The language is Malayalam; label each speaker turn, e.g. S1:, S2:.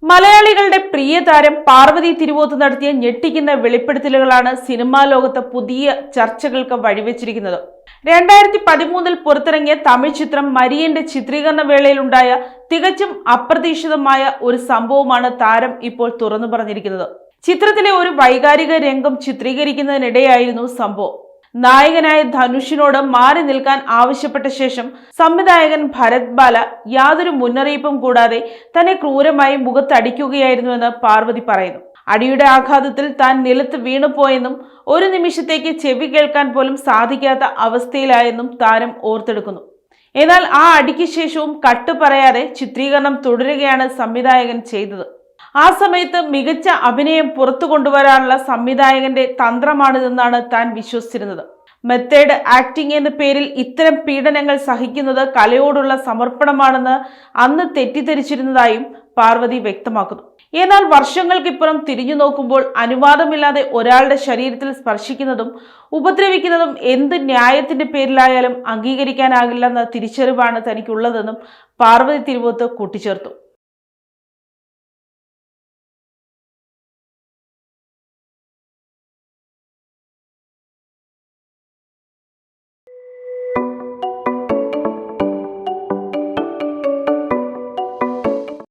S1: മലയാളികളുടെ പ്രിയ താരം പാർവതി തിരുവോത്ത് നടത്തിയ ഞെട്ടിക്കുന്ന വെളിപ്പെടുത്തലുകളാണ് സിനിമാ ലോകത്ത് പുതിയ ചർച്ചകൾക്ക് വഴിവെച്ചിരിക്കുന്നത്. 2013 പുറത്തിറങ്ങിയ തമിഴ് ചിത്രം മരിയന്റെ ചിത്രീകരണ വേളയിലുണ്ടായ തികച്ചും അപ്രതീക്ഷിതമായ ഒരു സംഭവമാണ് താരം ഇപ്പോൾ തുറന്നു പറഞ്ഞിരിക്കുന്നത്. ചിത്രത്തിലെ ഒരു വൈകാരിക രംഗം ചിത്രീകരിക്കുന്നതിനിടെയായിരുന്നു സംഭവം. നായകനായ ധനുഷിനോട് മാറി നിൽക്കാൻ ആവശ്യപ്പെട്ട ശേഷം സംവിധായകൻ ഭരത് ബാല യാതൊരു മുന്നറിയിപ്പും കൂടാതെ തന്നെ ക്രൂരമായി മുഖത്തടിക്കുകയായിരുന്നുവെന്ന് പാർവതി പറയുന്നു. അടിയുടെ ആഘാതത്തിൽ താൻ നിലത്ത് വീണുപോയെന്നും ഒരു നിമിഷത്തേക്ക് ചെവി കേൾക്കാൻ പോലും സാധിക്കാത്ത അവസ്ഥയിലായെന്നും താരം ഓർത്തെടുക്കുന്നു. എന്നാൽ ആ അടിക്ക് ശേഷവും കട്ട് പറയാതെ ചിത്രീകരണം തുടരുകയാണ് സംവിധായകൻ ചെയ്തത്. ആ സമയത്ത് മികച്ച അഭിനയം പുറത്തു കൊണ്ടുവരാനുള്ള സംവിധായകന്റെ തന്ത്രമാണിതെന്നാണ് താൻ വിശ്വസിച്ചിരുന്നത്. മെത്തേഡ് ആക്ടിംഗ് എന്ന പേരിൽ ഇത്തരം പീഡനങ്ങൾ സഹിക്കുന്നത് കലയോടുള്ള സമർപ്പണമാണെന്ന് അന്ന് തെറ്റിദ്ധരിച്ചിരുന്നതായും പാർവതി വ്യക്തമാക്കുന്നു. എന്നാൽ വർഷങ്ങൾക്കിപ്പുറം തിരിഞ്ഞു നോക്കുമ്പോൾ അനുവാദമില്ലാതെ ഒരാളുടെ ശരീരത്തിൽ സ്പർശിക്കുന്നതും ഉപദ്രവിക്കുന്നതും എന്ത് ന്യായത്തിന്റെ പേരിലായാലും അംഗീകരിക്കാനാകില്ലെന്ന തിരിച്ചറിവാണ് തനിക്കുള്ളതെന്നും പാർവതി തിരുവോത്ത് കൂട്ടിച്ചേർത്തു.